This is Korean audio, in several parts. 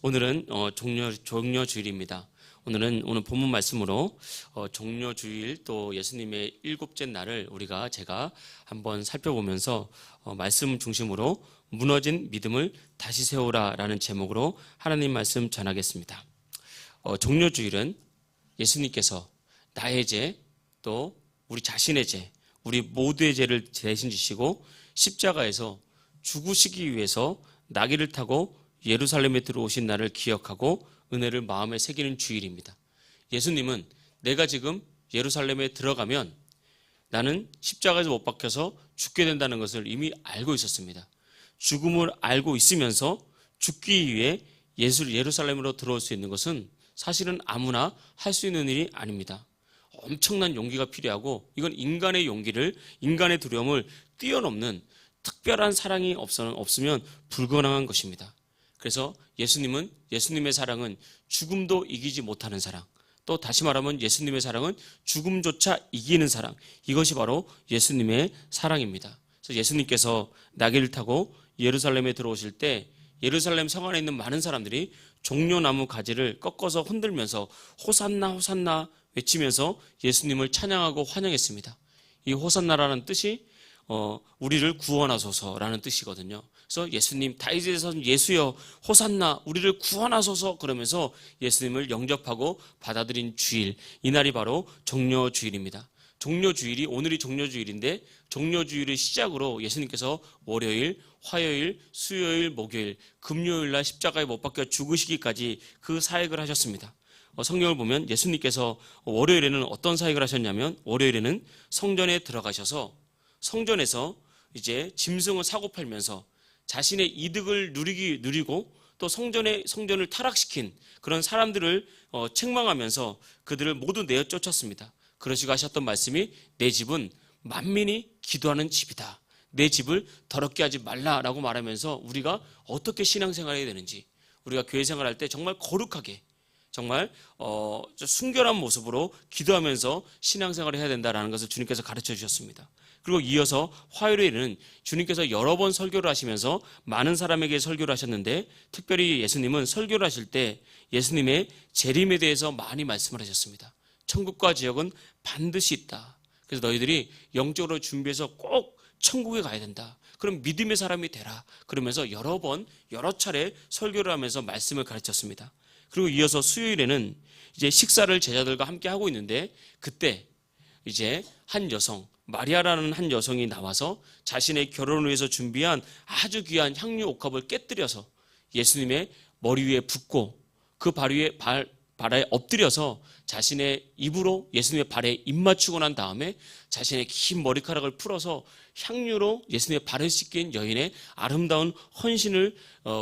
오늘은 종려주일입니다. 오늘 본문 말씀으로 종려주일 또 예수님의 일곱째 날을 제가 한번 살펴보면서 말씀 중심으로 무너진 믿음을 다시 세우라 라는 제목으로 하나님 말씀 전하겠습니다. 종려주일은 예수님께서 나의 죄 또 우리 자신의 죄, 우리 모두의 죄를 대신 지시고 십자가에서 죽으시기 위해서 나귀를 타고 예루살렘에 들어오신 날을 기억하고 은혜를 마음에 새기는 주일입니다. 예수님은 내가 지금 예루살렘에 들어가면 나는 십자가에서 못 박혀서 죽게 된다는 것을 이미 알고 있었습니다. 죽음을 알고 있으면서 죽기 위해 예루살렘으로 들어올 수 있는 것은 사실은 아무나 할 수 있는 일이 아닙니다. 엄청난 용기가 필요하고 이건 인간의 용기를, 인간의 두려움을 뛰어넘는 특별한 사랑이 없으면 불가능한 것입니다. 그래서 예수님의 사랑은 죽음도 이기지 못하는 사랑, 또 다시 말하면 예수님의 사랑은 죽음조차 이기는 사랑, 이것이 바로 예수님의 사랑입니다. 그래서 예수님께서 나귀를 타고 예루살렘에 들어오실 때 예루살렘 성 안에 있는 많은 사람들이 종려나무 가지를 꺾어서 흔들면서 호산나 호산나 외치면서 예수님을 찬양하고 환영했습니다. 이 호산나라는 뜻이 우리를 구원하소서라는 뜻이거든요. 그래서 예수님, 다윗의 son 예수여 호산나 우리를 구원하소서 그러면서 예수님을 영접하고 받아들인 주일, 이날이 바로 종려주일입니다. 종려주일이 오늘이 종려주일인데 종려주일의 시작으로 예수님께서 월요일, 화요일, 수요일, 목요일, 금요일 날 십자가에 못 박혀 죽으시기까지 그 사역을 하셨습니다. 성경을 보면 예수님께서 월요일에는 어떤 사역을 하셨냐면 월요일에는 성전에 들어가셔서 성전에서 이제 짐승을 사고 팔면서 자신의 이득을 누리고 또 성전을 타락시킨 그런 사람들을 책망하면서 그들을 모두 내어 쫓았습니다. 그러시고 하셨던 말씀이 내 집은 만민이 기도하는 집이다. 내 집을 더럽게 하지 말라라고 말하면서 우리가 어떻게 신앙생활을 해야 되는지, 우리가 교회 생활할 때 정말 거룩하게, 정말 순결한 모습으로 기도하면서 신앙생활을 해야 된다는 것을 주님께서 가르쳐 주셨습니다. 그리고 이어서 화요일에는 주님께서 여러 번 설교를 하시면서 많은 사람에게 설교를 하셨는데 특별히 예수님은 설교를 하실 때 예수님의 재림에 대해서 많이 말씀을 하셨습니다. 천국과 지옥은 반드시 있다. 그래서 너희들이 영적으로 준비해서 꼭 천국에 가야 된다. 그럼 믿음의 사람이 되라. 그러면서 여러 차례 설교를 하면서 말씀을 가르쳤습니다. 그리고 이어서 수요일에는 이제 식사를 제자들과 함께 하고 있는데 그때 이제 한 여성, 마리아라는 한 여성이 나와서 자신의 결혼을 위해서 준비한 아주 귀한 향유 옥합을 깨뜨려서 예수님의 머리 위에 붓고 그 발에 엎드려서 자신의 입으로 예수님의 발에 입 맞추고 난 다음에 자신의 긴 머리카락을 풀어서 향유로 예수님의 발을 씻긴 여인의 아름다운 헌신을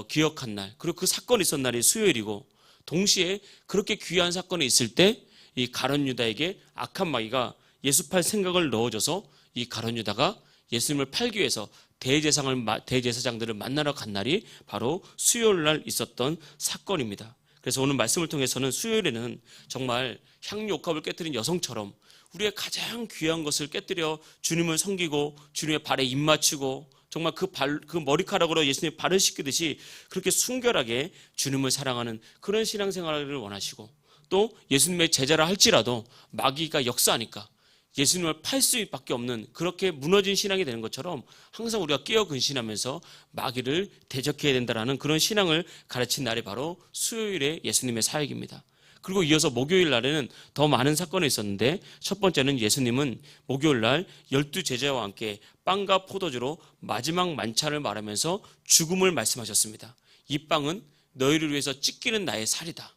기억한 날, 그리고 그 사건이 있었던 날이 수요일이고 동시에 그렇게 귀한 사건이 있을 때 이 가룟 유다에게 악한 마귀가 예수 팔 생각을 넣어줘서 이 가룟 유다가 예수님을 팔기 위해서 대제사장들을 만나러 간 날이 바로 수요일 날 있었던 사건입니다. 그래서 오늘 말씀을 통해서는 수요일에는 정말 향유 옥합을 깨뜨린 여성처럼 우리의 가장 귀한 것을 깨뜨려 주님을 섬기고 주님의 발에 입 맞추고 정말 그 머리카락으로 예수님의 발을 씻기듯이 그렇게 순결하게 주님을 사랑하는 그런 신앙생활을 원하시고 또 예수님의 제자라 할지라도 마귀가 역사하니까 예수님을 팔 수밖에 없는 그렇게 무너진 신앙이 되는 것처럼 항상 우리가 깨어 근신하면서 마귀를 대적해야 된다는 그런 신앙을 가르친 날이 바로 수요일에 예수님의 사역입니다. 그리고 이어서 목요일 날에는 더 많은 사건이 있었는데 첫 번째는 예수님은 목요일 날 12제자와 함께 빵과 포도주로 마지막 만찬을 말하면서 죽음을 말씀하셨습니다. 이 빵은 너희를 위해서 찢기는 나의 살이다.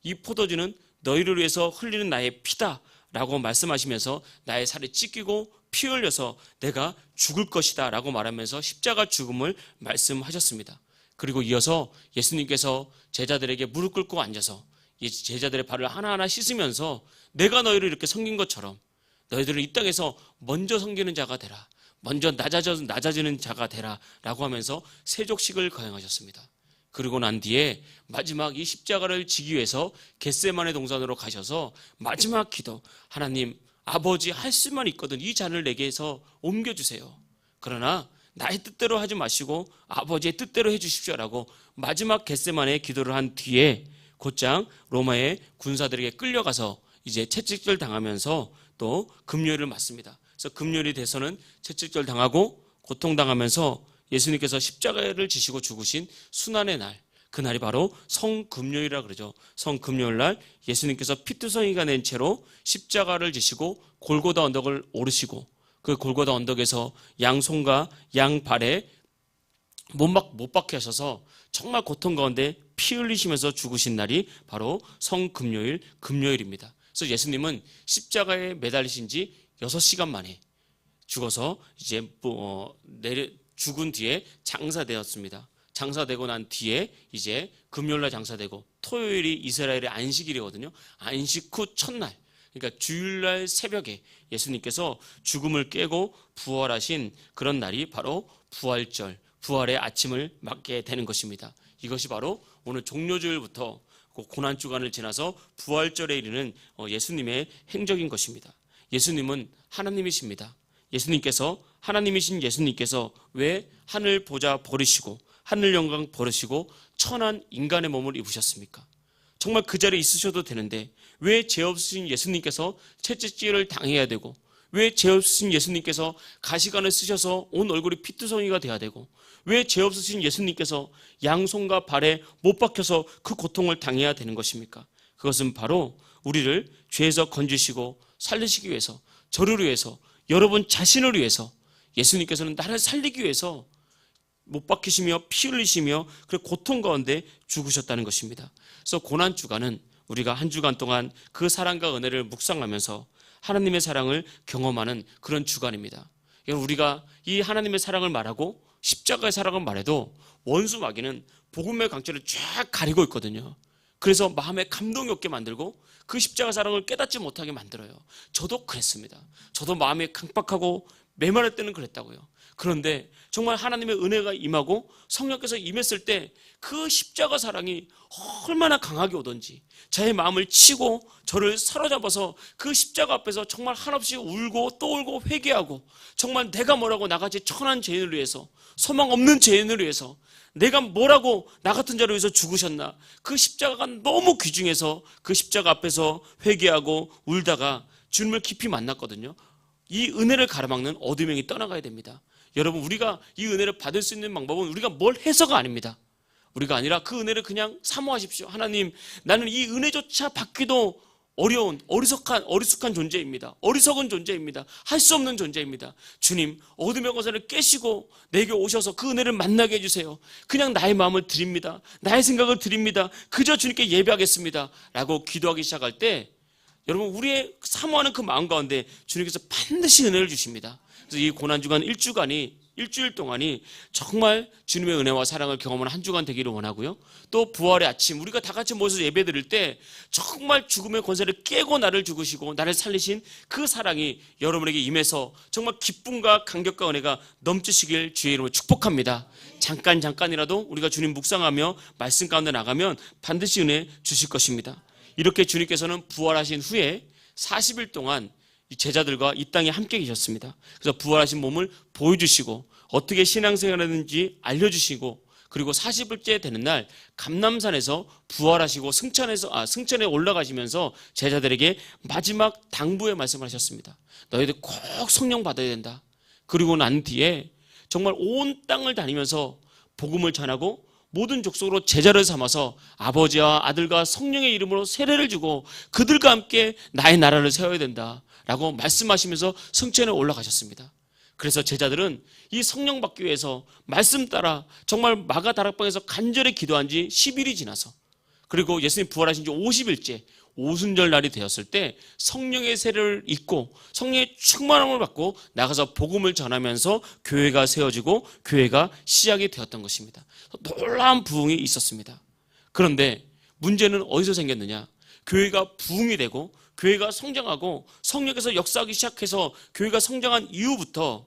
이 포도주는 너희를 위해서 흘리는 나의 피다 라고 말씀하시면서 나의 살이 찢기고 피 흘려서 내가 죽을 것이다 라고 말하면서 십자가 죽음을 말씀하셨습니다. 그리고 이어서 예수님께서 제자들에게 무릎 꿇고 앉아서 제자들의 발을 하나하나 씻으면서 내가 너희를 이렇게 섬긴 것처럼 너희들은 이 땅에서 먼저 섬기는 자가 되라, 먼저 낮아지는 자가 되라 라고 하면서 세족식을 거행하셨습니다. 그리고 난 뒤에 마지막 이 십자가를 지기 위해서 겟세마네 동산으로 가셔서 마지막 기도, 하나님 아버지 할 수만 있거든 이 잔을 내게서 옮겨주세요. 그러나 나의 뜻대로 하지 마시고 아버지의 뜻대로 해주십시오라고 마지막 겟세마네의 기도를 한 뒤에 곧장 로마의 군사들에게 끌려가서 이제 채찍질 당하면서 또 금요일을 맞습니다. 그래서 금요일이 돼서는 채찍질 당하고 고통당하면서 예수님께서 십자가를 지시고 죽으신 순환의 날, 그날이 바로 성금요일이라 그러죠. 성금요일 날 예수님께서 피투성이가 낸 채로 십자가를 지시고 골고다 언덕을 오르시고 그 골고다 언덕에서 양손과 양발에 못 박혀 하셔서 정말 고통 가운데 피 흘리시면서 죽으신 날이 바로 성금요일, 금요일입니다. 그래서 예수님은 십자가에 매달리신 지 6시간 만에 죽어서 이제 죽은 뒤에 장사되었습니다. 장사되고 난 뒤에 이제 금요일날 장사되고 토요일이 이스라엘의 안식일이거든요. 안식 후 첫날, 그러니까 주일날 새벽에 예수님께서 죽음을 깨고 부활하신 그런 날이 바로 부활절, 부활의 아침을 맞게 되는 것입니다. 이것이 바로 오늘 종료주일부터 고난주간을 지나서 부활절에 이르는 예수님의 행적인 것입니다. 예수님은 하나님이십니다. 하나님이신 예수님께서 왜 하늘 보좌 버리시고 하늘 영광 버리시고 천한 인간의 몸을 입으셨습니까? 정말 그 자리에 있으셔도 되는데 왜 죄 없으신 예수님께서 채찍질을 당해야 되고 왜 죄 없으신 예수님께서 가시관을 쓰셔서 온 얼굴이 피투성이가 돼야 되고 왜 죄 없으신 예수님께서 양손과 발에 못 박혀서 그 고통을 당해야 되는 것입니까? 그것은 바로 우리를 죄에서 건지시고 살리시기 위해서, 저를 위해서, 여러분 자신을 위해서 예수님께서는 나를 살리기 위해서 못 박히시며 피 흘리시며 그 고통 가운데 죽으셨다는 것입니다. 그래서 고난주간은 우리가 한 주간 동안 그 사랑과 은혜를 묵상하면서 하나님의 사랑을 경험하는 그런 주간입니다. 우리가 이 하나님의 사랑을 말하고 십자가의 사랑을 말해도 원수 마귀는 복음의 강철을 쫙 가리고 있거든요. 그래서 마음에 감동이 없게 만들고 그 십자가 사랑을 깨닫지 못하게 만들어요. 저도 그랬습니다. 저도 마음이 강박하고 메마를 때는 그랬다고요. 그런데 정말 하나님의 은혜가 임하고 성령께서 임했을 때 그 십자가 사랑이 얼마나 강하게 오던지 저의 마음을 치고 저를 사로잡아서 그 십자가 앞에서 정말 한없이 울고 또 울고 회개하고 정말 내가 뭐라고 나같이 천한 죄인을 위해서 소망 없는 죄인을 위해서 내가 뭐라고 나 같은 자를 위해서 죽으셨나. 그 십자가가 너무 귀중해서 그 십자가 앞에서 회개하고 울다가 주님을 깊이 만났거든요. 이 은혜를 가로막는 어둠의 영이 떠나가야 됩니다. 여러분, 우리가 이 은혜를 받을 수 있는 방법은 우리가 뭘 해서가 아닙니다. 우리가 아니라 그 은혜를 그냥 사모하십시오. 하나님, 나는 이 은혜조차 받기도 어려운 어리숙한 존재입니다. 어리석은 존재입니다. 할 수 없는 존재입니다. 주님, 어둠의 권세를 깨시고 내게 오셔서 그 은혜를 만나게 해주세요. 그냥 나의 마음을 드립니다. 나의 생각을 드립니다. 그저 주님께 예배하겠습니다 라고 기도하기 시작할 때 여러분, 우리의 사모하는 그 마음 가운데 주님께서 반드시 은혜를 주십니다. 그래서 이 고난주간 일주일 동안이 정말 주님의 은혜와 사랑을 경험하는 한 주간 되기를 원하고요. 또 부활의 아침, 우리가 다 같이 모여서 예배 드릴 때 정말 죽음의 권세를 깨고 나를 죽으시고 나를 살리신 그 사랑이 여러분에게 임해서 정말 기쁨과 감격과 은혜가 넘치시길 주의 이름으로 축복합니다. 잠깐이라도 우리가 주님 묵상하며 말씀 가운데 나가면 반드시 은혜 주실 것입니다. 이렇게 주님께서는 부활하신 후에 40일 동안 제자들과 이 땅에 함께 계셨습니다. 그래서 부활하신 몸을 보여주시고 어떻게 신앙생활을 하는지 알려주시고 그리고 40일째 되는 날 감람산에서 부활하시고 승천에 올라가시면서 제자들에게 마지막 당부의 말씀을 하셨습니다. 너희들 꼭 성령 받아야 된다. 그리고 난 뒤에 정말 온 땅을 다니면서 복음을 전하고 모든 족속으로 제자를 삼아서 아버지와 아들과 성령의 이름으로 세례를 주고 그들과 함께 나의 나라를 세워야 된다 라고 말씀하시면서 승천에 올라가셨습니다. 그래서 제자들은 이 성령 받기 위해서 말씀 따라 정말 마가 다락방에서 간절히 기도한 지 10일이 지나서 그리고 예수님 부활하신 지 50일째 오순절 날이 되었을 때 성령의 세례를 입고 성령의 충만함을 받고 나가서 복음을 전하면서 교회가 세워지고 교회가 시작이 되었던 것입니다. 놀라운 부흥이 있었습니다. 그런데 문제는 어디서 생겼느냐? 교회가 부흥이 되고 교회가 성장하고 성령께서 역사하기 시작해서 교회가 성장한 이후부터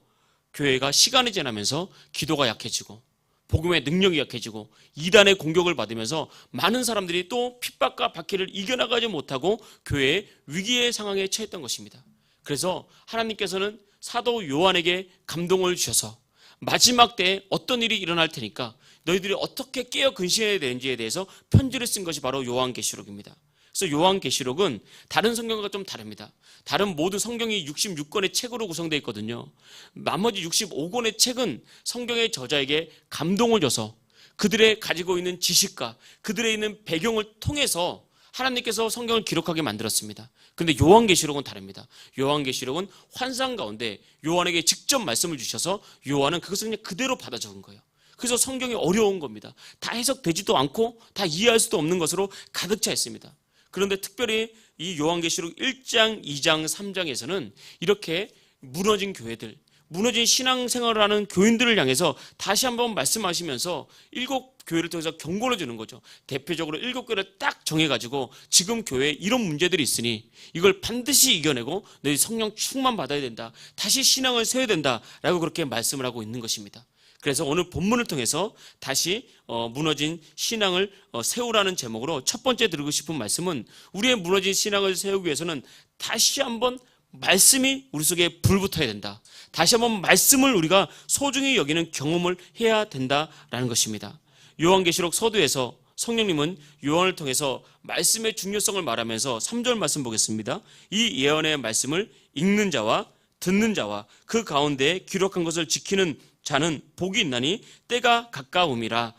교회가 시간이 지나면서 기도가 약해지고 복음의 능력이 약해지고 이단의 공격을 받으면서 많은 사람들이 또 핍박과 박해를 이겨나가지 못하고 교회의 위기의 상황에 처했던 것입니다. 그래서 하나님께서는 사도 요한에게 감동을 주셔서 마지막 때에 어떤 일이 일어날 테니까 너희들이 어떻게 깨어 근신해야 되는지에 대해서 편지를 쓴 것이 바로 요한계시록입니다. 그래서 요한계시록은 다른 성경과 좀 다릅니다. 다른 모든 성경이 66권의 책으로 구성되어 있거든요. 나머지 65권의 책은 성경의 저자에게 감동을 줘서 그들의 가지고 있는 지식과 그들의 있는 배경을 통해서 하나님께서 성경을 기록하게 만들었습니다. 그런데 요한계시록은 다릅니다. 요한계시록은 환상 가운데 요한에게 직접 말씀을 주셔서 요한은 그것을 그냥 그대로 받아 적은 거예요. 그래서 성경이 어려운 겁니다. 다 해석되지도 않고 다 이해할 수도 없는 것으로 가득 차 있습니다. 그런데 특별히 이 요한계시록 1장, 2장, 3장에서는 이렇게 무너진 교회들, 무너진 신앙생활을 하는 교인들을 향해서 다시 한번 말씀하시면서 7교회를 통해서 경고를 주는 거죠. 대표적으로 7교회를 딱 정해가지고 지금 교회에 이런 문제들이 있으니 이걸 반드시 이겨내고 너희 성령 충만 받아야 된다. 다시 신앙을 세워야 된다라고 그렇게 말씀을 하고 있는 것입니다. 그래서 오늘 본문을 통해서 다시 무너진 신앙을 세우라는 제목으로 첫 번째 드리고 싶은 말씀은 우리의 무너진 신앙을 세우기 위해서는 다시 한번 말씀이 우리 속에 불붙어야 된다. 다시 한번 말씀을 우리가 소중히 여기는 경험을 해야 된다라는 것입니다. 요한계시록 서두에서 성령님은 요한을 통해서 말씀의 중요성을 말하면서 3절 말씀 보겠습니다. 이 예언의 말씀을 읽는 자와 듣는 자와 그 가운데에 기록한 것을 지키는 자는 복이 있나니 때가 가까움이라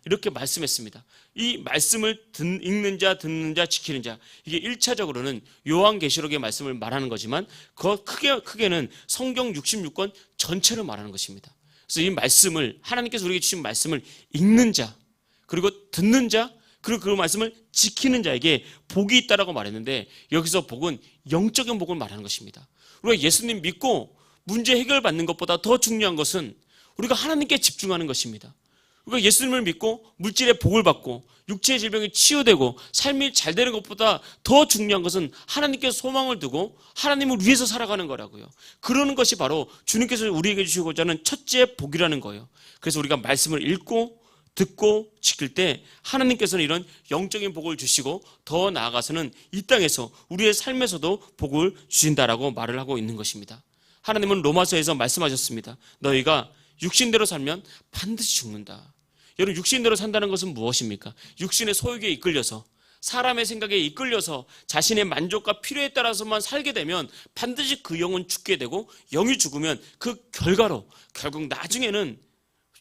이렇게 말씀했습니다. 이 말씀을 읽는 자, 듣는 자, 지키는 자, 이게 1차적으로는 요한계시록의 말씀을 말하는 거지만 크게는 성경 66권 전체를 말하는 것입니다. 그래서 이 말씀을 하나님께서 우리에게 주신 말씀을 읽는 자, 그리고 듣는 자, 그리고 그 말씀을 지키는 자에게 복이 있다라고 말했는데 여기서 복은 영적인 복을 말하는 것입니다. 우리가 예수님 믿고 문제 해결받는 것보다 더 중요한 것은 우리가 하나님께 집중하는 것입니다. 우리가 예수님을 믿고 물질의 복을 받고 육체의 질병이 치유되고 삶이 잘 되는 것보다 더 중요한 것은 하나님께 소망을 두고 하나님을 위해서 살아가는 거라고요. 그러는 것이 바로 주님께서 우리에게 주시고자 하는 첫째 복이라는 거예요. 그래서 우리가 말씀을 읽고 듣고 지킬 때 하나님께서는 이런 영적인 복을 주시고 더 나아가서는 이 땅에서 우리의 삶에서도 복을 주신다라고 말을 하고 있는 것입니다. 하나님은 로마서에서 말씀하셨습니다. 너희가 육신대로 살면 반드시 죽는다. 여러분, 육신대로 산다는 것은 무엇입니까? 육신의 소욕에 이끌려서 사람의 생각에 이끌려서 자신의 만족과 필요에 따라서만 살게 되면 반드시 그 영은 죽게 되고 영이 죽으면 그 결과로 결국 나중에는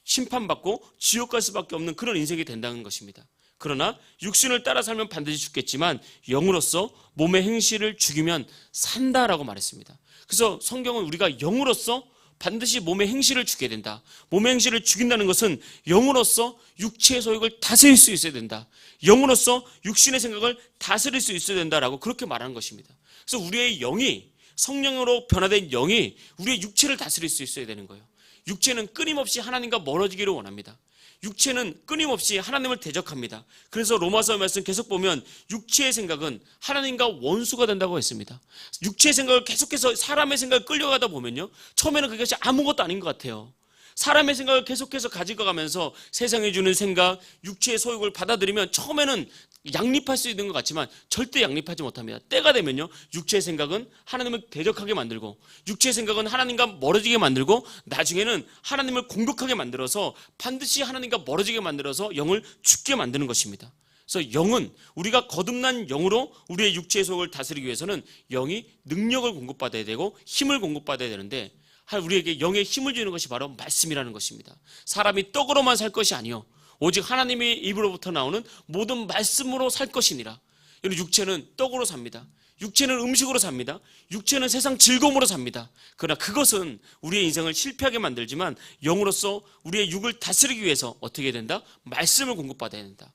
심판받고 지옥 갈 수밖에 없는 그런 인생이 된다는 것입니다. 그러나 육신을 따라 살면 반드시 죽겠지만 영으로서 몸의 행실을 죽이면 산다라고 말했습니다. 그래서 성경은 우리가 영으로서 반드시 몸의 행실을 죽게 된다. 몸의 행실을 죽인다는 것은 영으로서 육체의 소욕을 다스릴 수 있어야 된다. 영으로서 육신의 생각을 다스릴 수 있어야 된다라고 그렇게 말하는 것입니다. 그래서 우리의 영이 성령으로 변화된 영이 우리의 육체를 다스릴 수 있어야 되는 거예요. 육체는 끊임없이 하나님과 멀어지기를 원합니다. 육체는 끊임없이 하나님을 대적합니다. 그래서 로마서 말씀 계속 보면 육체의 생각은 하나님과 원수가 된다고 했습니다. 육체의 생각을 계속해서 사람의 생각을 끌려가다 보면요, 처음에는 그것이 아무것도 아닌 것 같아요. 사람의 생각을 계속해서 가지고 가면서 세상이 주는 생각, 육체의 소욕을 받아들이면 처음에는 양립할 수 있는 것 같지만 절대 양립하지 못합니다. 때가 되면요, 육체의 생각은 하나님을 대적하게 만들고 육체의 생각은 하나님과 멀어지게 만들고 나중에는 하나님을 공격하게 만들어서 반드시 하나님과 멀어지게 만들어서 영을 죽게 만드는 것입니다. 그래서 영은 우리가 거듭난 영으로 우리의 육체의 소욕을 다스리기 위해서는 영이 능력을 공급받아야 되고 힘을 공급받아야 되는데 우리에게 영의 힘을 주는 것이 바로 말씀이라는 것입니다. 사람이 떡으로만 살 것이 아니요 오직 하나님의 입으로부터 나오는 모든 말씀으로 살 것이니라. 육체는 떡으로 삽니다. 육체는 음식으로 삽니다. 육체는 세상 즐거움으로 삽니다. 그러나 그것은 우리의 인생을 실패하게 만들지만 영으로서 우리의 육을 다스리기 위해서 어떻게 해야 된다? 말씀을 공급받아야 된다.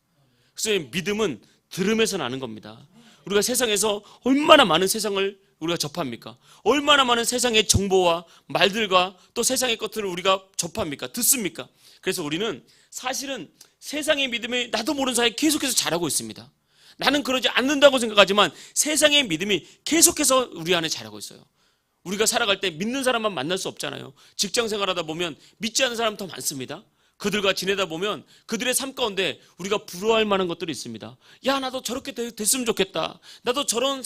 그래서 믿음은 들음에서 나는 겁니다. 우리가 세상에서 얼마나 많은 세상을 우리가 접합니까? 얼마나 많은 세상의 정보와 말들과 또 세상의 것들을 우리가 접합니까? 듣습니까? 그래서 우리는 사실은 세상의 믿음이 나도 모르는 사이에 계속해서 자라고 있습니다. 나는 그러지 않는다고 생각하지만 세상의 믿음이 계속해서 우리 안에 자라고 있어요. 우리가 살아갈 때 믿는 사람만 만날 수 없잖아요. 직장 생활하다 보면 믿지 않는 사람 더 많습니다. 그들과 지내다 보면 그들의 삶 가운데 우리가 부러워할 만한 것들이 있습니다. 야, 나도 저렇게 됐으면 좋겠다. 나도 저런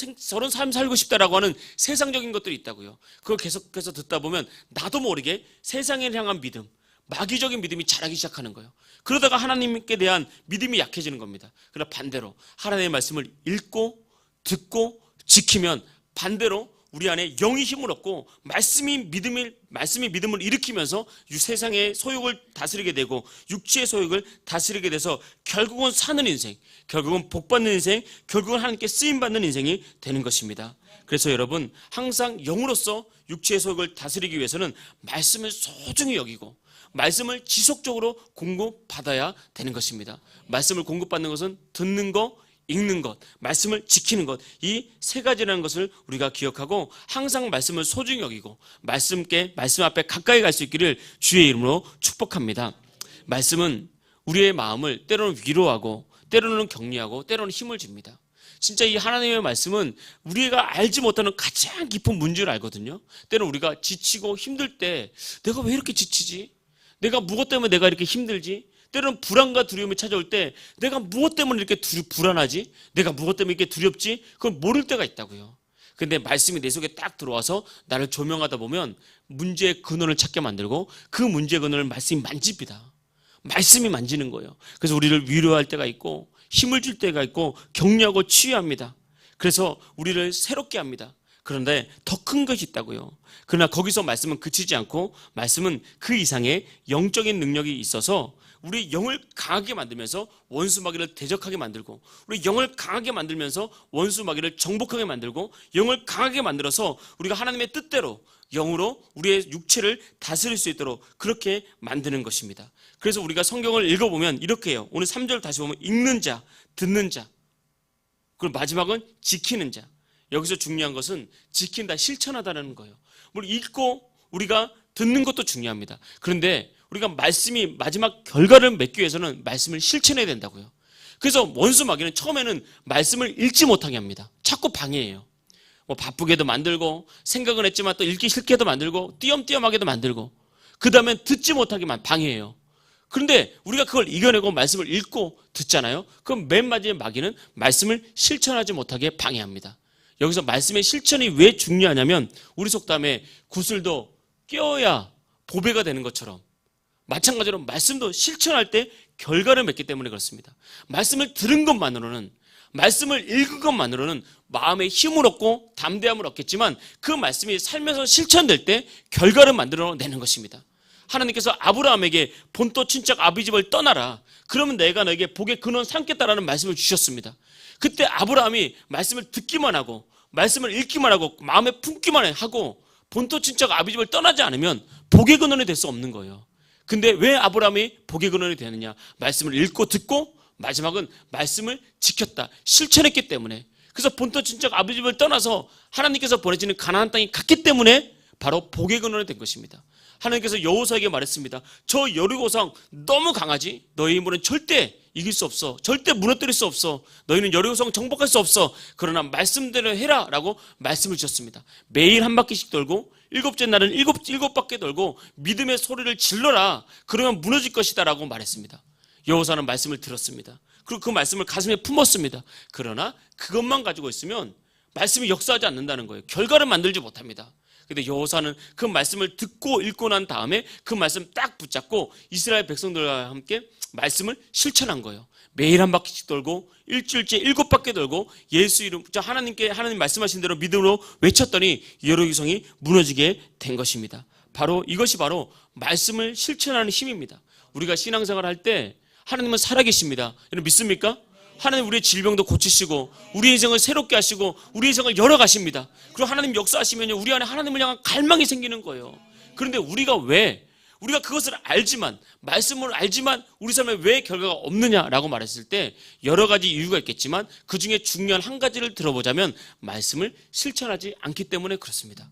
삶 살고 싶다라고 하는 세상적인 것들이 있다고요. 그걸 계속해서 듣다 보면 나도 모르게 세상에 향한 믿음, 마귀적인 믿음이 자라기 시작하는 거예요. 그러다가 하나님께 대한 믿음이 약해지는 겁니다. 그러나 반대로 하나님의 말씀을 읽고 듣고 지키면 반대로 우리 안에 영이 힘을 얻고 말씀이 믿음을 일으키면서 세상의 소욕을 다스리게 되고 육체의 소욕을 다스리게 돼서 결국은 사는 인생, 결국은 복받는 인생, 결국은 하나님께 쓰임받는 인생이 되는 것입니다. 그래서 여러분 항상 영으로서 육체의 소욕을 다스리기 위해서는 말씀을 소중히 여기고 말씀을 지속적으로 공급받아야 되는 것입니다. 말씀을 공급받는 것은 듣는 것, 읽는 것, 말씀을 지키는 것, 이 세 가지라는 것을 우리가 기억하고 항상 말씀을 소중히 여기고 말씀 앞에 가까이 갈 수 있기를 주의 이름으로 축복합니다. 말씀은 우리의 마음을 때로는 위로하고 때로는 격려하고 때로는 힘을 줍니다. 진짜 이 하나님의 말씀은 우리가 알지 못하는 가장 깊은 문제를 알거든요. 때로는 우리가 지치고 힘들 때 내가 왜 이렇게 지치지? 내가 무엇 때문에 내가 이렇게 힘들지? 때로는 불안과 두려움이 찾아올 때 내가 무엇 때문에 이렇게 불안하지? 내가 무엇 때문에 이렇게 두렵지? 그걸 모를 때가 있다고요. 근데 말씀이 내 속에 딱 들어와서 나를 조명하다 보면 문제의 근원을 찾게 만들고 그 문제의 근원을 말씀이 만집니다. 말씀이 만지는 거예요. 그래서 우리를 위로할 때가 있고 힘을 줄 때가 있고 격려하고 치유합니다. 그래서 우리를 새롭게 합니다. 그런데 더 큰 것이 있다고요. 그러나 거기서 말씀은 그치지 않고 말씀은 그 이상의 영적인 능력이 있어서 우리 영을 강하게 만들면서 원수 마귀를 대적하게 만들고 우리 영을 강하게 만들면서 원수 마귀를 정복하게 만들고 영을 강하게 만들어서 우리가 하나님의 뜻대로 영으로 우리의 육체를 다스릴 수 있도록 그렇게 만드는 것입니다. 그래서 우리가 성경을 읽어보면 이렇게 해요. 오늘 3절 다시 보면 읽는 자, 듣는 자, 그리고 마지막은 지키는 자. 여기서 중요한 것은 지킨다, 실천하다는 거예요. 물론 읽고 우리가 듣는 것도 중요합니다. 그런데 우리가 말씀이 마지막 결과를 맺기 위해서는 말씀을 실천해야 된다고요. 그래서 원수 마귀는 처음에는 말씀을 읽지 못하게 합니다. 자꾸 방해해요. 뭐 바쁘게도 만들고 생각은 했지만 또 읽기 싫게도 만들고 띄엄띄엄하게도 만들고 그 다음에 듣지 못하게 방해해요. 그런데 우리가 그걸 이겨내고 말씀을 읽고 듣잖아요. 그럼 맨 마지막에 마귀는 말씀을 실천하지 못하게 방해합니다. 여기서 말씀의 실천이 왜 중요하냐면 우리 속담에 구슬도 껴야 보배가 되는 것처럼 마찬가지로 말씀도 실천할 때 결과를 맺기 때문에 그렇습니다. 말씀을 들은 것만으로는 말씀을 읽은 것만으로는 마음의 힘을 얻고 담대함을 얻겠지만 그 말씀이 살면서 실천될 때 결과를 만들어내는 것입니다. 하나님께서 아브라함에게 본토 친척 아비집을 떠나라. 그러면 내가 너에게 복의 근원 삼겠다라는 말씀을 주셨습니다. 그때 아브라함이 말씀을 듣기만 하고 말씀을 읽기만 하고 마음에 품기만 하고 본토 친척 아비집을 떠나지 않으면 복의 근원이 될 수 없는 거예요. 근데 왜 아브라함이 복의 근원이 되느냐? 말씀을 읽고 듣고 마지막은 말씀을 지켰다, 실천했기 때문에. 그래서 본토 친척 아비집을 떠나서 하나님께서 보내주는 가나안 땅에 갔기 때문에 바로 복의 근원이 된 것입니다. 하나님께서 여호수아에게 말했습니다. 저 여리고성 너무 강하지? 너희 힘으로는 절대 이길 수 없어. 절대 무너뜨릴 수 없어. 너희는 여리고성 정복할 수 없어. 그러나 말씀대로 해라 라고 말씀을 주셨습니다. 매일 한 바퀴씩 돌고 일곱째 날은 일곱 바퀴 돌고 믿음의 소리를 질러라. 그러면 무너질 것이다 라고 말했습니다. 여호수아는 말씀을 들었습니다. 그리고 그 말씀을 가슴에 품었습니다. 그러나 그것만 가지고 있으면 말씀이 역사하지 않는다는 거예요. 결과를 만들지 못합니다. 근데 여호수아는 그 말씀을 듣고 읽고 난 다음에 그 말씀 딱 붙잡고 이스라엘 백성들과 함께 말씀을 실천한 거예요. 매일 한 바퀴씩 돌고 일주일째 7바퀴 돌고 예수 이름 하나님 말씀하신 대로 믿음으로 외쳤더니 여리고성이 무너지게 된 것입니다. 바로 이것이 바로 말씀을 실천하는 힘입니다. 우리가 신앙생활 할 때 하나님은 살아계십니다. 여러분 믿습니까? 하나님 우리의 질병도 고치시고 우리 인생을 새롭게 하시고 우리 인생을 열어가십니다. 그리고 하나님 역사하시면 우리 안에 하나님을 향한 갈망이 생기는 거예요. 그런데 우리가 그것을 알지만 말씀을 알지만 우리 삶에 왜 결과가 없느냐라고 말했을 때 여러 가지 이유가 있겠지만 그중에 중요한 한 가지를 들어보자면 말씀을 실천하지 않기 때문에 그렇습니다.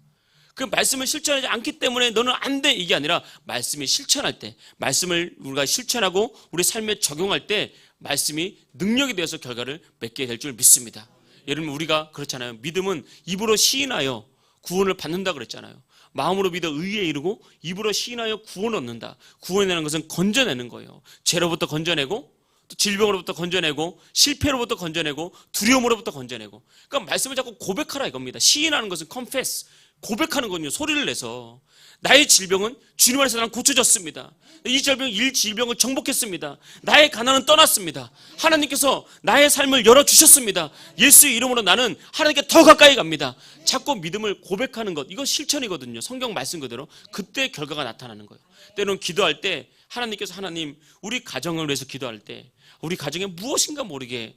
그 말씀을 실천하지 않기 때문에 너는 안 돼 이게 아니라 말씀이 실천할 때 말씀을 우리가 실천하고 우리 삶에 적용할 때 말씀이 능력이 되어서 결과를 맺게 될 줄 믿습니다. 여러분 우리가 그렇잖아요. 믿음은 입으로 시인하여 구원을 받는다 그랬잖아요. 마음으로 믿어 의에 이르고 입으로 시인하여 구원 얻는다. 구원이라는 것은 건져내는 거예요. 죄로부터 건져내고 또 질병으로부터 건져내고 실패로부터 건져내고 두려움으로부터 건져내고. 그러니까 말씀을 자꾸 고백하라 이겁니다. 시인하는 것은 confess, 고백하는 거군요. 소리를 내서 나의 질병은 주님 안에서 나는 고쳐졌습니다. 이 질병을 정복했습니다. 나의 가난은 떠났습니다. 하나님께서 나의 삶을 열어주셨습니다. 예수의 이름으로 나는 하나님께 더 가까이 갑니다. 자꾸 믿음을 고백하는 것, 이거 실천이거든요. 성경 말씀 그대로. 그때 결과가 나타나는 거예요. 때로는 기도할 때 하나님께서 하나님, 우리 가정을 위해서 기도할 때 우리 가정에 무엇인가 모르게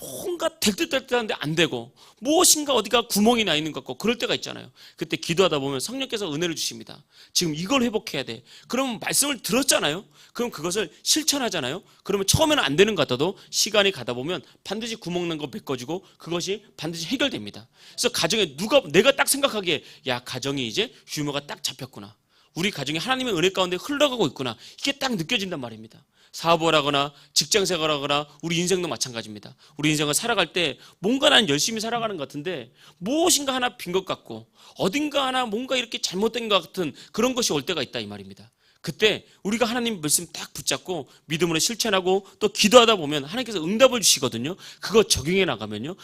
뭔가 될 듯 될 듯한데 안 되고 무엇인가 어디가 구멍이 나 있는 것 같고 그럴 때가 있잖아요. 그때 기도하다 보면 성령께서 은혜를 주십니다. 지금 이걸 회복해야 돼. 그러면 말씀을 들었잖아요. 그럼 그것을 실천하잖아요. 그러면 처음에는 안 되는 것 같아도 시간이 가다 보면 반드시 구멍 난 거 메꿔지고 그것이 반드시 해결됩니다. 그래서 가정에 내가 딱 생각하기에 야, 가정이 이제 규모가 딱 잡혔구나. 우리 가정이 하나님의 은혜 가운데 흘러가고 있구나. 이게 딱 느껴진단 말입니다. 사업을 하거나 직장생활을 하거나 우리 인생도 마찬가지입니다. 우리 인생을 살아갈 때 뭔가 난 열심히 살아가는 것 같은데 무엇인가 하나 빈 것 같고 어딘가 하나 뭔가 이렇게 잘못된 것 같은 그런 것이 올 때가 있다 이 말입니다. 그때 우리가 하나님 말씀 딱 붙잡고 믿음으로 실천하고 또 기도하다 보면 하나님께서 응답을 주시거든요. 그거 적용해 나가면요,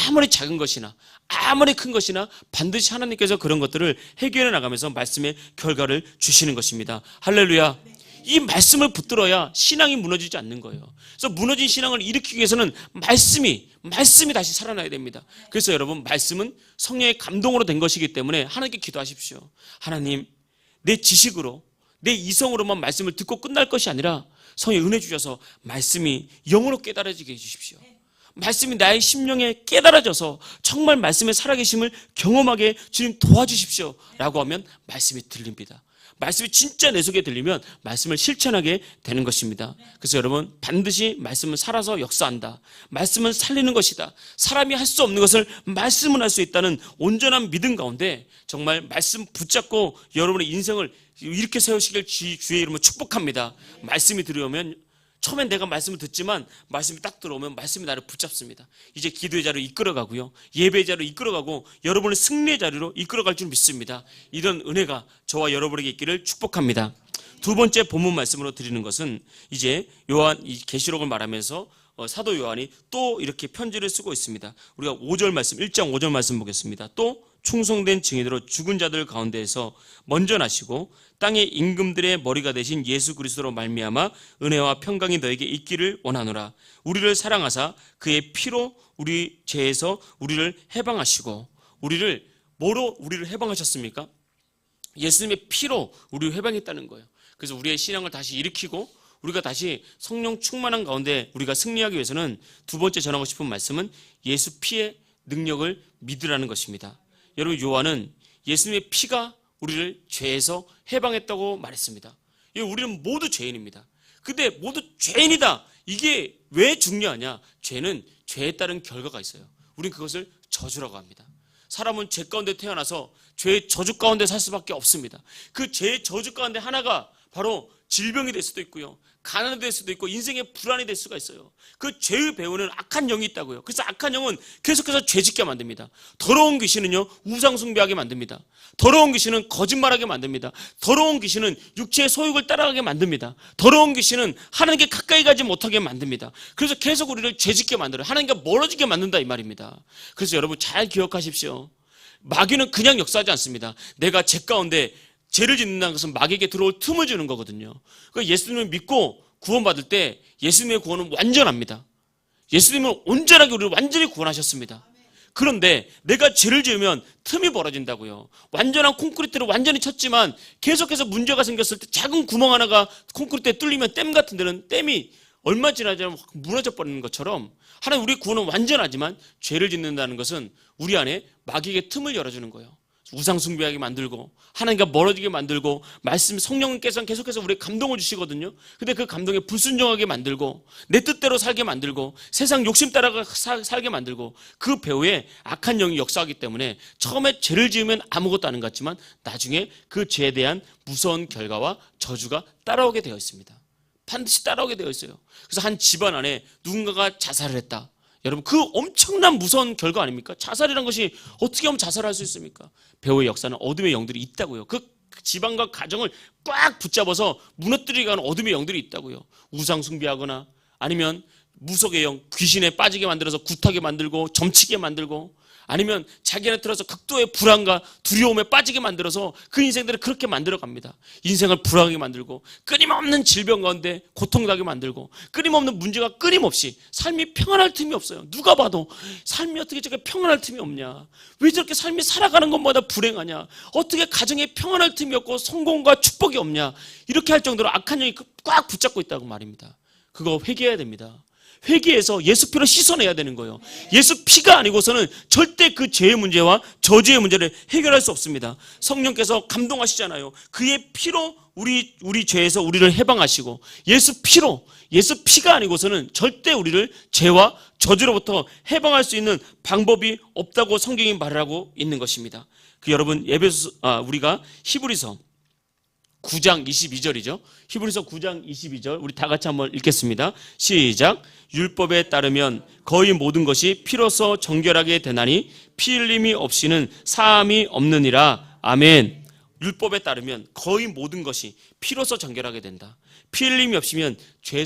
아무리 작은 것이나 아무리 큰 것이나 반드시 하나님께서 그런 것들을 해결해 나가면서 말씀의 결과를 주시는 것입니다. 할렐루야. 이 말씀을 붙들어야 신앙이 무너지지 않는 거예요. 그래서 무너진 신앙을 일으키기 위해서는 말씀이 다시 살아나야 됩니다. 그래서 여러분, 말씀은 성령의 감동으로 된 것이기 때문에 하나님께 기도하십시오. 하나님, 내 지식으로 내 이성으로만 말씀을 듣고 끝날 것이 아니라 성령의 은혜 주셔서 말씀이 영으로 깨달아지게 해주십시오. 말씀이 나의 심령에 깨달아져서 정말 말씀의 살아계심을 경험하게 주님 도와주십시오 라고 하면 말씀이 들립니다. 말씀이 진짜 내 속에 들리면 말씀을 실천하게 되는 것입니다. 그래서 여러분, 반드시 말씀은 살아서 역사한다. 말씀은 살리는 것이다. 사람이 할 수 없는 것을 말씀은 할 수 있다는 온전한 믿음 가운데 정말 말씀 붙잡고 여러분의 인생을 이렇게 세우시길 주의 이름으로 축복합니다. 말씀이 들어오면 처음엔 내가 말씀을 듣지만 말씀이 딱 들어오면 말씀이 나를 붙잡습니다. 이제 기도의 자리로 이끌어가고요, 예배의 자리로 이끌어가고 여러분을 승리의 자리로 이끌어갈 줄 믿습니다. 이런 은혜가 저와 여러분에게 있기를 축복합니다. 두 번째 본문 말씀으로 드리는 것은 이제 요한 이 계시록을 말하면서 사도 요한이 또 이렇게 편지를 쓰고 있습니다. 우리가 5절 말씀, 1장 5절 말씀 보겠습니다. 또 충성된 증인으로 죽은 자들 가운데에서 먼저 나시고 땅의 임금들의 머리가 되신 예수 그리스도로 말미암아 은혜와 평강이 너에게 있기를 원하노라. 우리를 사랑하사 그의 피로 우리 죄에서 우리를 해방하시고, 우리를 뭐로 우리를 해방하셨습니까? 예수님의 피로 우리를 해방했다는 거예요. 그래서 우리의 신앙을 다시 일으키고 우리가 다시 성령 충만한 가운데 우리가 승리하기 위해서는 두 번째 전하고 싶은 말씀은 예수 피의 능력을 믿으라는 것입니다. 여러분, 요한은 예수님의 피가 우리를 죄에서 해방했다고 말했습니다. 우리는 모두 죄인입니다. 근데 모두 죄인이다. 이게 왜 중요하냐? 죄는 죄에 따른 결과가 있어요. 우리는 그것을 저주라고 합니다. 사람은 죄 가운데 태어나서 죄의 저주 가운데 살 수밖에 없습니다. 그 죄의 저주 가운데 하나가 바로 질병이 될 수도 있고요, 가난이 될 수도 있고 인생의 불안이 될 수가 있어요. 그 죄의 배후는 악한 영이 있다고요. 그래서 악한 영은 계속해서 죄짓게 만듭니다. 더러운 귀신은요, 우상 숭배하게 만듭니다. 더러운 귀신은 거짓말하게 만듭니다. 더러운 귀신은 육체의 소욕을 따라가게 만듭니다. 더러운 귀신은 하나님께 가까이 가지 못하게 만듭니다. 그래서 계속 우리를 죄짓게 만들어요. 하나님과 멀어지게 만든다 이 말입니다. 그래서 여러분 잘 기억하십시오. 마귀는 그냥 역사하지 않습니다. 내가 죄 가운데 죄를 짓는다는 것은 마귀에게 들어올 틈을 주는 거거든요. 그러니까 예수님을 믿고 구원받을 때 예수님의 구원은 완전합니다. 예수님은 온전하게 우리를 완전히 구원하셨습니다. 그런데 내가 죄를 지으면 틈이 벌어진다고요. 완전한 콘크리트를 완전히 쳤지만 계속해서 문제가 생겼을 때 작은 구멍 하나가 콘크리트에 뚫리면 댐 같은 데는 댐이 얼마 지나지 않으면 무너져 버리는 것처럼 하나님 우리의 구원은 완전하지만 죄를 짓는다는 것은 우리 안에 마귀에게 틈을 열어주는 거예요. 우상 숭배하게 만들고 하나님과 멀어지게 만들고 말씀 성령께서는 계속해서 우리에게 감동을 주시거든요. 근데 그 감동에 불순종하게 만들고 내 뜻대로 살게 만들고 세상 욕심 따라가 살게 만들고 그 배후에 악한 영이 역사하기 때문에 처음에 죄를 지으면 아무것도 아닌 것 같지만 나중에 그 죄에 대한 무서운 결과와 저주가 따라오게 되어 있습니다. 반드시 따라오게 되어 있어요. 그래서 한 집안 안에 누군가가 자살을 했다. 여러분, 그 엄청난 무서운 결과 아닙니까? 자살이란 것이 어떻게 하면 자살할 수 있습니까? 배후의 역사는 어둠의 영들이 있다고요. 그 집안과 가정을 꽉 붙잡아서 무너뜨리게 하는 어둠의 영들이 있다고요. 우상 숭배하거나 아니면 무속의 영, 귀신에 빠지게 만들어서 굿하게 만들고 점치게 만들고, 아니면 자기한테 들어서 극도의 불안과 두려움에 빠지게 만들어서 그 인생들을 그렇게 만들어갑니다. 인생을 불안하게 만들고 끊임없는 질병 가운데 고통나게 만들고 끊임없는 문제가 끊임없이 삶이 평안할 틈이 없어요. 누가 봐도 삶이 어떻게 저렇게 평안할 틈이 없냐, 왜 저렇게 삶이 살아가는 것마다 불행하냐, 어떻게 가정에 평안할 틈이 없고 성공과 축복이 없냐, 이렇게 할 정도로 악한 영이 꽉 붙잡고 있다고 말입니다. 그거 회개해야 됩니다. 회개해서 예수 피로 씻어내야 되는 거예요. 예수 피가 아니고서는 절대 그 죄의 문제와 저주의 문제를 해결할 수 없습니다. 성령께서 감동하시잖아요. 그의 피로 우리 죄에서 우리를 해방하시고, 예수 피가 아니고서는 절대 우리를 죄와 저주로부터 해방할 수 있는 방법이 없다고 성경이 말하고 있는 것입니다. 여러분, 우리가 히브리서 9장 22절이죠. 히브리서 9장 22절 우리 다 같이 한번 읽겠습니다. 시작. 율법에 따르면 거의 모든 것이 피로써 정결하게 되나니 피 흘림이 없이는 사함이 없느니라. 아멘. 율법에 따르면 거의 모든 것이 피로써 정결하게 된다. 피 흘림이 없으면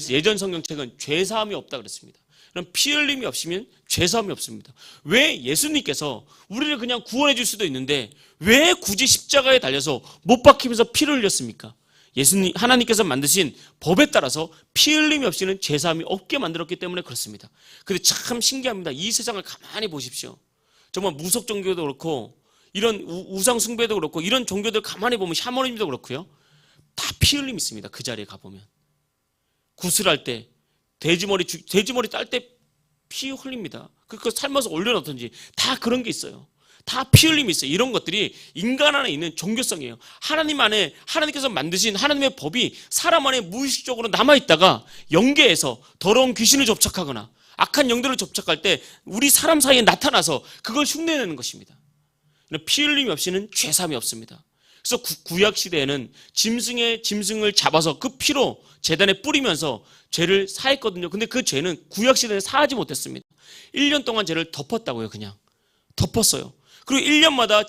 예전 성경책은 죄사함이 없다 그랬습니다. 그럼 피 흘림이 없으면 죄사함이 없습니다. 왜 예수님께서 우리를 그냥 구원해 줄 수도 있는데 왜 굳이 십자가에 달려서 못 박히면서 피를 흘렸습니까? 하나님께서 만드신 법에 따라서 피 흘림이 없이는 죄사함이 없게 만들었기 때문에 그렇습니다. 근데 참 신기합니다. 이 세상을 가만히 보십시오. 정말 무속 종교도 그렇고 이런 우상 숭배도 그렇고 이런 종교들 가만히 보면 샤머니즘도 그렇고요. 다 피 흘림이 있습니다. 그 자리에 가보면. 구슬할 때 돼지머리 딸 때 피 흘립니다. 그거 삶아서 올려놓든지 다 그런 게 있어요. 다 피 흘림이 있어요. 이런 것들이 인간 안에 있는 종교성이에요. 하나님 안에 하나님께서 만드신 하나님의 법이 사람 안에 무의식적으로 남아있다가 영계에서 더러운 귀신을 접촉하거나 악한 영들을 접촉할 때 우리 사람 사이에 나타나서 그걸 흉내내는 것입니다. 피 흘림이 없이는 죄사함이 없습니다. 그래서 구약 시대에는 짐승을 잡아서 그 피로 제단에 뿌리면서 죄를 사했거든요. 근데 그 죄는 구약 시대에 사하지 못했습니다. 1년 동안 죄를 덮었다고요. 그냥 덮었어요. 그리고 1년마다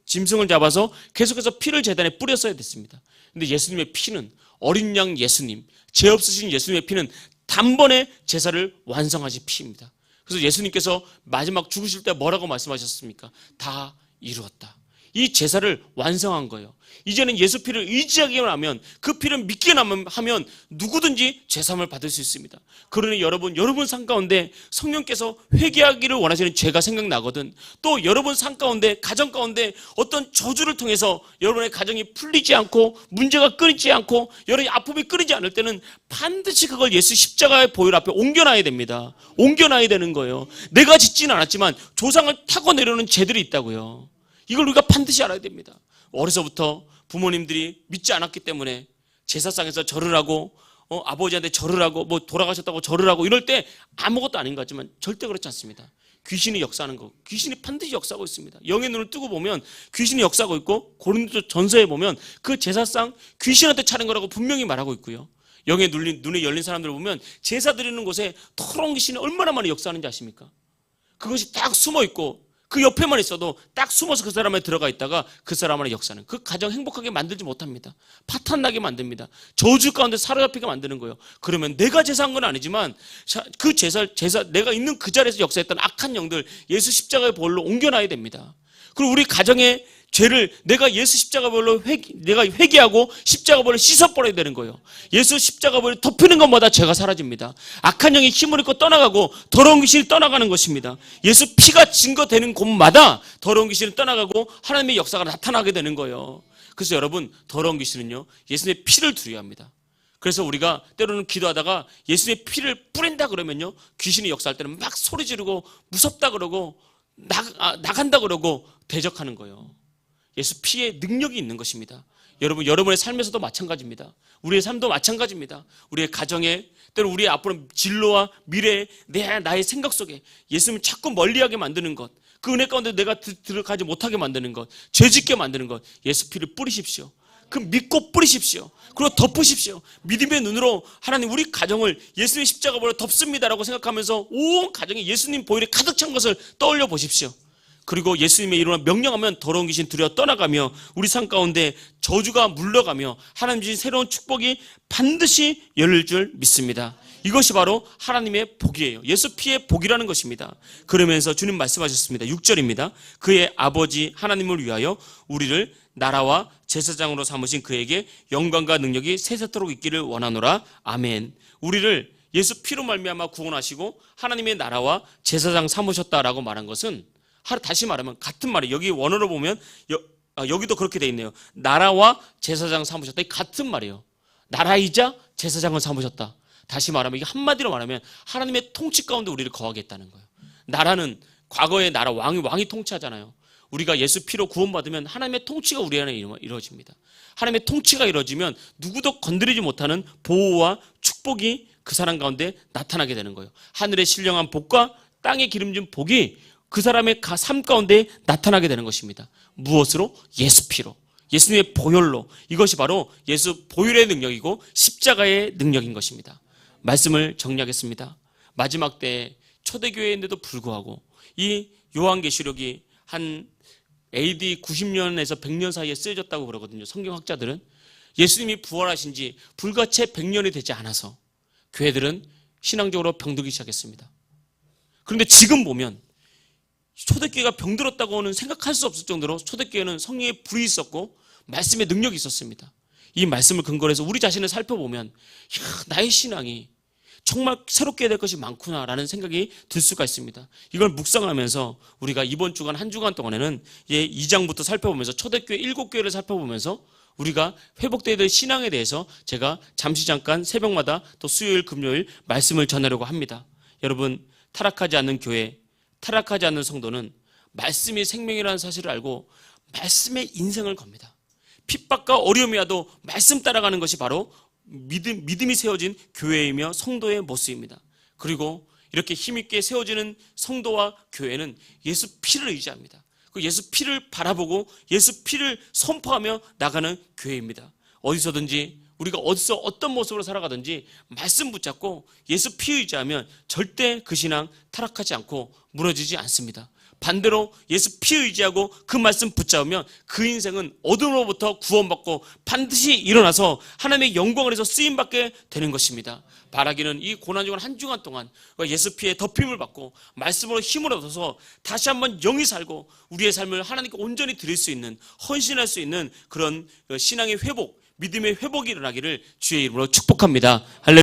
짐승을 잡아서 계속해서 피를 제단에 뿌렸어야 됐습니다. 근데 예수님의 피는, 어린 양 예수님, 죄 없으신 예수님의 피는 단번에 제사를 완성하신 피입니다. 그래서 예수님께서 마지막 죽으실 때 뭐라고 말씀하셨습니까? 다 이루었다. 이 제사를 완성한 거예요. 이제는 예수 피를 의지하기만 하면, 그 피를 믿기만 하면 누구든지 죄사함을 받을 수 있습니다. 그러니 여러분 삶 가운데 성령께서 회개하기를 원하시는 죄가 생각나거든, 또 여러분 삶 가운데, 가정 가운데 어떤 저주를 통해서 여러분의 가정이 풀리지 않고 문제가 끊이지 않고 여러분의 아픔이 끊이지 않을 때는 반드시 그걸 예수 십자가의 보혈 앞에 옮겨놔야 됩니다. 옮겨놔야 되는 거예요. 내가 짓지는 않았지만 조상을 타고 내려오는 죄들이 있다고요. 이걸 우리가 반드시 알아야 됩니다. 어려서부터 부모님들이 믿지 않았기 때문에 제사상에서 절을 하고 아버지한테 절을 하고 돌아가셨다고 절을 하고 이럴 때 아무것도 아닌 것 같지만 절대 그렇지 않습니다. 귀신이 역사하는 거, 귀신이 반드시 역사하고 있습니다. 영의 눈을 뜨고 보면 귀신이 역사하고 있고, 고린도 전서에 보면 그 제사상 귀신한테 차린 거라고 분명히 말하고 있고요. 영의 눈이 열린 사람들을 보면 제사 드리는 곳에 더러운 귀신이 얼마나 많이 역사하는지 아십니까? 그것이 딱 숨어 있고 그 옆에만 있어도 딱 숨어서 그 사람에 들어가 있다가 그 사람 안에 역사는, 그 가정 행복하게 만들지 못합니다. 파탄나게 만듭니다. 저주 가운데 사로잡히게 만드는 거예요. 그러면 내가 제사한 건 아니지만 그 제사 내가 있는 그 자리에서 역사했던 악한 영들 예수 십자가의 보혈로 옮겨놔야 됩니다. 그리고 우리 가정의 죄를 내가 예수 십자가 보혈로 내가 회개하고 십자가 보혈로 씻어버려야 되는 거예요. 예수 십자가 보혈을 덮이는 것마다 죄가 사라집니다. 악한 영이 힘을 잃고 떠나가고 더러운 귀신이 떠나가는 것입니다. 예수 피가 증거되는 곳마다 더러운 귀신이 떠나가고 하나님의 역사가 나타나게 되는 거예요. 그래서 여러분, 더러운 귀신은요, 예수님의 피를 두려워합니다. 그래서 우리가 때로는 기도하다가 예수님의 피를 뿌린다 그러면요, 귀신이 역사할 때는 막 소리 지르고 무섭다 그러고 나간다 그러고 대적하는 거예요. 예수 피의 능력이 있는 것입니다. 여러분의 삶에서도 마찬가지입니다. 우리의 삶도 마찬가지입니다. 우리의 가정에, 때로 우리의 앞으로 진로와 미래에 나의 생각 속에 예수님을 자꾸 멀리하게 만드는 것, 그 은혜 가운데 내가 들어가지 못하게 만드는 것, 죄짓게 만드는 것, 예수 피를 뿌리십시오. 그 믿고 뿌리십시오. 그리고 덮으십시오. 믿음의 눈으로 하나님 우리 가정을 예수님의 십자가 보혈로 덮습니다라고 생각하면서 온 가정에 예수님 보혈이 가득 찬 것을 떠올려 보십시오. 그리고 예수님의 이름으로 명령하면 더러운 귀신 두려워 떠나가며 우리 삶 가운데 저주가 물러가며 하나님 주신 새로운 축복이 반드시 열릴 줄 믿습니다. 이것이 바로 하나님의 복이에요. 예수 피의 복이라는 것입니다. 그러면서 주님 말씀하셨습니다. 6절입니다. 그의 아버지 하나님을 위하여 우리를 나라와 제사장으로 삼으신 그에게 영광과 능력이 세세토록 있기를 원하노라. 아멘. 우리를 예수 피로 말미암아 구원하시고 하나님의 나라와 제사장 삼으셨다라고 말한 것은, 다시 말하면 같은 말이에요. 여기 원어로 보면 여기도 그렇게 돼 있네요. 나라와 제사장 삼으셨다. 이 같은 말이에요. 나라이자 제사장을 삼으셨다. 다시 말하면, 이게 한마디로 말하면 하나님의 통치 가운데 우리를 거하게 했다는 거예요. 나라는 과거의 나라, 왕이 통치하잖아요. 우리가 예수 피로 구원받으면 하나님의 통치가 우리 안에 이루어집니다. 하나님의 통치가 이루어지면 누구도 건드리지 못하는 보호와 축복이 그 사람 가운데 나타나게 되는 거예요. 하늘의 신령한 복과 땅에 기름진 복이 그 사람의 삶 가운데 나타나게 되는 것입니다. 무엇으로? 예수 피로. 예수님의 보혈로. 이것이 바로 예수 보혈의 능력이고 십자가의 능력인 것입니다. 말씀을 정리하겠습니다. 마지막 때에 초대교회인데도 불구하고 이 요한계시록이 한 AD 90년에서 100년 사이에 쓰여졌다고 그러거든요. 성경학자들은. 예수님이 부활하신 지 불과 채 100년이 되지 않아서 교회들은 신앙적으로 병들기 시작했습니다. 그런데 지금 보면 초대교회가 병들었다고는 생각할 수 없을 정도로 초대교회는 성령의 불이 있었고 말씀의 능력이 있었습니다. 이 말씀을 근거로 해서 우리 자신을 살펴보면 나의 신앙이 정말 새롭게 될 것이 많구나라는 생각이 들 수가 있습니다. 이걸 묵상하면서 우리가 이번 주간 한 주간 동안에는 2장부터 살펴보면서 초대교회 7교회를 살펴보면서 우리가 회복되어야 될 신앙에 대해서 제가 잠깐 새벽마다 또 수요일 금요일 말씀을 전하려고 합니다. 여러분, 타락하지 않는 교회, 타락하지 않는 성도는 말씀이 생명이라는 사실을 알고 말씀의 인생을 겁니다. 핍박과 어려움이 와도 말씀 따라가는 것이 바로 믿음이 세워진 교회이며 성도의 모습입니다. 그리고 이렇게 힘있게 세워지는 성도와 교회는 예수 피를 의지합니다. 그 예수 피를 바라보고 예수 피를 선포하며 나가는 교회입니다. 어디서든지 우리가 어디서 어떤 모습으로 살아가든지 말씀 붙잡고 예수 피 의지하면 절대 그 신앙 타락하지 않고 무너지지 않습니다. 반대로 예수 피 의지하고 그 말씀 붙잡으면 그 인생은 어둠으로부터 구원받고 반드시 일어나서 하나님의 영광을 해서 쓰임받게 되는 것입니다. 바라기는 이 고난주간 한 주간 동안 예수 피의 덮임을 받고 말씀으로 힘을 얻어서 다시 한번 영이 살고 우리의 삶을 하나님께 온전히 드릴 수 있는, 헌신할 수 있는 그런 신앙의 회복, 믿음의 회복이 일어나기를 주의 이름으로 축복합니다. 할렐루야.